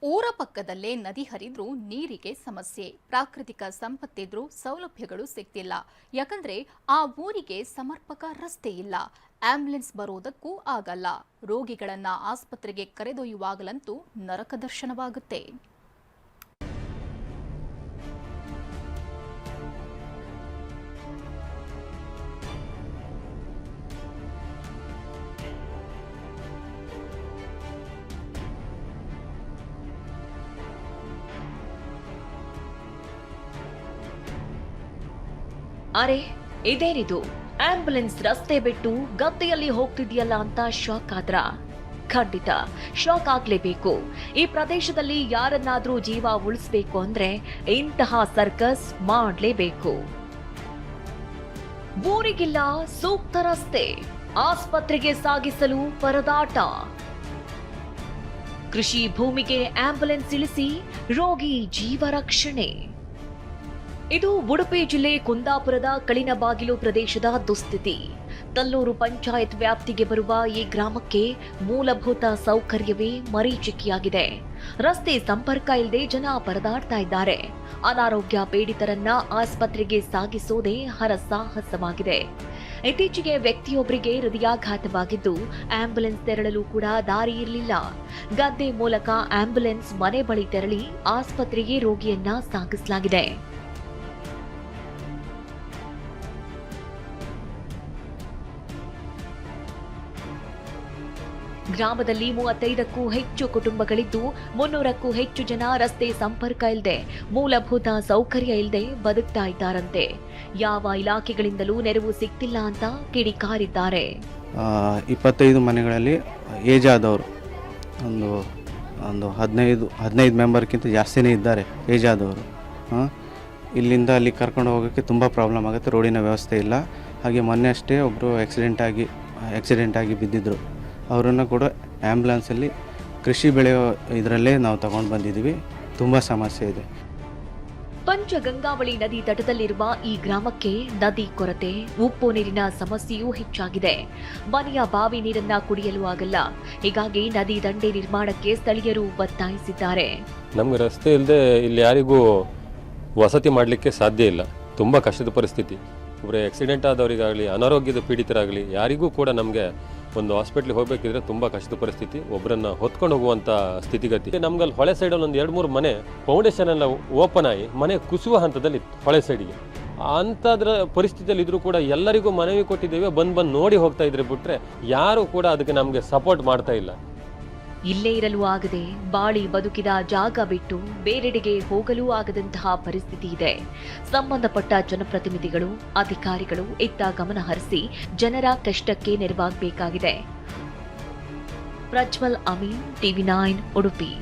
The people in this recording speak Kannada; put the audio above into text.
ಊರ ಪಕ್ಕದಲ್ಲೇ ನದಿ ಹರಿದ್ರೂ ನೀರಿಗೆ ಸಮಸ್ಯೆ. ಪ್ರಾಕೃತಿಕ ಸಂಪತ್ತಿದ್ರೂ ಸೌಲಭ್ಯಗಳು ಸಿಗ್ತಿಲ್ಲ. ಯಾಕಂದ್ರೆ ಆ ಊರಿಗೆ ಸಮರ್ಪಕ ರಸ್ತೆ ಇಲ್ಲ. ಆಂಬ್ಯುಲೆನ್ಸ್ ಬರೋದಕ್ಕೂ ಆಗಲ್ಲ. ರೋಗಿಗಳನ್ನ ಆಸ್ಪತ್ರೆಗೆ ಕರೆದೊಯ್ಯುವಾಗಲಂತೂ ನರಕ ದರ್ಶನವಾಗುತ್ತೆ. ಅರೆ ಇದೇನಿದು, ಆಂಬ್ಯುಲೆನ್ಸ್ ರಸ್ತೆ ಬಿಟ್ಟು ಗದ್ದೆಯಲ್ಲಿ ಹೋಗ್ತಿದೆಯಲ್ಲ ಅಂತ ಶಾಕ್ ಆದ್ರ? ಖಂಡಿತ ಶಾಕ್ ಆಗ್ಲೇಬೇಕು. ಈ ಪ್ರದೇಶದಲ್ಲಿ ಯಾರನ್ನಾದ್ರೂ ಜೀವ ಉಳಿಸಬೇಕು ಅಂದ್ರೆ ಇಂತಹ ಸರ್ಕಸ್ ಮಾಡಲೇಬೇಕು. ಊರಿಗಿಲ್ಲ ಸೂಕ್ತ ರಸ್ತೆ, ಆಸ್ಪತ್ರೆಗೆ ಸಾಗಿಸಲು ಪರದಾಟ. ಕೃಷಿ ಭೂಮಿಗೆ ಆಂಬ್ಯುಲೆನ್ಸ್ ಇಳಿಸಿ ರೋಗಿ ಜೀವ ರಕ್ಷಣೆ. ಇದು ಉಡುಪಿ ಜಿಲ್ಲೆ ಕುಂದಾಪುರದ ಕಳಿನಬಾಗಿಲು ಪ್ರದೇಶದ ದುಸ್ಥಿತಿ. ತಲ್ಲೂರು ಪಂಚಾಯತ್ ವ್ಯಾಪ್ತಿಗೆ ಬರುವ ಈ ಗ್ರಾಮಕ್ಕೆ ಮೂಲಭೂತ ಸೌಕರ್ಯವೇ ಮರೀಚಿಕೆಯಾಗಿದೆ. ರಸ್ತೆ ಸಂಪರ್ಕ ಇಲ್ಲದೆ ಜನ ಪರದಾಡ್ತಾ ಇದ್ದಾರೆ. ಅನಾರೋಗ್ಯ ಪೀಡಿತರನ್ನ ಆಸ್ಪತ್ರೆಗೆ ಸಾಗಿಸೋದೇ ಹರಸಾಹಸವಾಗಿದೆ. ಇತ್ತೀಚೆಗೆ ವ್ಯಕ್ತಿಯೊಬ್ಬರಿಗೆ ಹೃದಯಾಘಾತವಾಗಿದ್ದು ಆಂಬ್ಯುಲೆನ್ಸ್ ತೆರಳಲು ಕೂಡ ದಾರಿ ಇರಲಿಲ್ಲ. ಗದ್ದೆ ಮೂಲಕ ಆಂಬ್ಯುಲೆನ್ಸ್ ಮನೆ ಬಳಿ ತೆರಳಿ ಆಸ್ಪತ್ರೆಗೆ ರೋಗಿಯನ್ನ ಸಾಗಿಸಲಾಗಿದೆ. ಗ್ರಾಮದಲ್ಲಿ 35ಕ್ಕೂ ಹೆಚ್ಚು ಕುಟುಂಬಗಳಿದ್ದು 300ಕ್ಕೂ ಹೆಚ್ಚು ಜನ ರಸ್ತೆ ಸಂಪರ್ಕ ಇಲ್ಲದೆ, ಮೂಲಭೂತ ಸೌಕರ್ಯ ಇಲ್ಲದೆ ಬದುಕ್ತಾ ಇದ್ದಾರಂತೆ. ಯಾವ ಇಲಾಖೆಗಳಿಂದಲೂ ನೆರವು ಸಿಗ್ತಿಲ್ಲ ಅಂತ ಕಿಡಿಕಾರಿದ್ದಾರೆ. 25 ಮನೆಗಳಲ್ಲಿ ಏಜ್ ಆದವರು ಒಂದು 15 ಮೆಂಬರ್ಗಿಂತ ಜಾಸ್ತಿನೇ ಇದ್ದಾರೆ ಏಜ್ ಆದವರು. ಇಲ್ಲಿಂದ ಅಲ್ಲಿ ಕರ್ಕೊಂಡು ಹೋಗೋಕ್ಕೆ ತುಂಬ ಪ್ರಾಬ್ಲಮ್ ಆಗುತ್ತೆ. ರೋಡಿನ ವ್ಯವಸ್ಥೆ ಇಲ್ಲ. ಹಾಗೆ ಮೊನ್ನೆ ಅಷ್ಟೇ ಒಬ್ಬರು ಆಕ್ಸಿಡೆಂಟ್ ಆಗಿ ಬಿದ್ದಿದ್ದರು. ಅವರನ್ನು ಕೂಡ ಆ್ಯಂಬುಲೆನ್ಸಲ್ಲಿ ಕೃಷಿ ಬೆಳೆಯೋ ಇದರಲ್ಲೇ ನಾವು ತಗೊಂಡು ಬಂದಿದ್ದೀವಿ. ತುಂಬ ಸಮಸ್ಯೆ ಇದೆ. ಪಂಚಗಂಗಾವಳಿ ನದಿ ತಟದಲ್ಲಿರುವ ಈ ಗ್ರಾಮಕ್ಕೆ ನದಿ ಕೊರತೆ, ಉಪ್ಪು ನೀರಿನ ಸಮಸ್ಯೆಯೂ ಹೆಚ್ಚಾಗಿದೆ. ಮನೆಯ ಬಾವಿ ನೀರನ್ನ ಕುಡಿಯಲು ಆಗಲ್ಲ. ಹೀಗಾಗಿ ನದಿ ದಂಡೆ ನಿರ್ಮಾಣಕ್ಕೆ ಸ್ಥಳೀಯರು ಒತ್ತಾಯಿಸಿದ್ದಾರೆ. ನಮ್ಗೆ ರಸ್ತೆ ಇಲ್ಲದೆ ಇಲ್ಲಿ ಯಾರಿಗೂ ವಸತಿ ಮಾಡಲಿಕ್ಕೆ ಸಾಧ್ಯ ಇಲ್ಲ. ತುಂಬ ಕಷ್ಟದ ಪರಿಸ್ಥಿತಿ. ಒಬ್ಬರೇ ಆಕ್ಸಿಡೆಂಟ್ ಆದವರಿಗಾಗಲಿ, ಅನಾರೋಗ್ಯದ ಪೀಡಿತರಾಗಲಿ, ಯಾರಿಗೂ ಕೂಡ ನಮಗೆ ಒಂದು ಹಾಸ್ಪಿಟ್ಲಿಗೆ ಹೋಗಬೇಕಿದ್ರೆ ತುಂಬ ಕಷ್ಟದ ಪರಿಸ್ಥಿತಿ. ಒಬ್ಬರನ್ನ ಹೊತ್ಕೊಂಡು ಹೋಗುವಂಥ ಸ್ಥಿತಿಗತಿ. ನಮ್ಗಲ್ಲಿ ಹೊಳೆ ಸೈಡಲ್ಲಿ ಒಂದು 2-3 ಮನೆ ಫೌಂಡೇಶನ್ ಎಲ್ಲ ಓಪನ್ ಆಗಿ ಮನೆ ಕುಸುವ ಹಂತದಲ್ಲಿ ಹೊಳೆ ಸೈಡಿಗೆ. ಅಂಥದ್ರ ಪರಿಸ್ಥಿತಿಯಲ್ಲಿ ಇದ್ರೂ ಕೂಡ ಎಲ್ಲರಿಗೂ ಮನವಿ ಕೊಟ್ಟಿದ್ದೇವೆ. ಬಂದು ನೋಡಿ ಹೋಗ್ತಾ ಇದ್ರೆ ಬಿಟ್ರೆ ಯಾರು ಕೂಡ ಅದಕ್ಕೆ ನಮಗೆ ಸಪೋರ್ಟ್ ಮಾಡ್ತಾ ಇಲ್ಲ. ಇಲ್ಲೇ ಇರಲು ಆಗದೆ ಬಾಳಿ ಬದುಕಿದ ಜಾಗ ಬಿಟ್ಟು ಬೇರೆಡೆಗೆ ಹೋಗಲೂ ಆಗದಂತಹ ಪರಿಸ್ಥಿತಿ ಇದೆ. ಸಂಬಂಧಪಟ್ಟ ಜನಪ್ರತಿನಿಧಿಗಳು, ಅಧಿಕಾರಿಗಳು ಇತ್ತ ಗಮನ ಹರಿಸಿ ಜನರ ಕಷ್ಟಕ್ಕೆ ನೆರವಾಗಬೇಕಾಗಿದೆ. ಪ್ರಜ್ವಲ್ ಅಮೀನ್, TV9 ಉಡುಪಿ.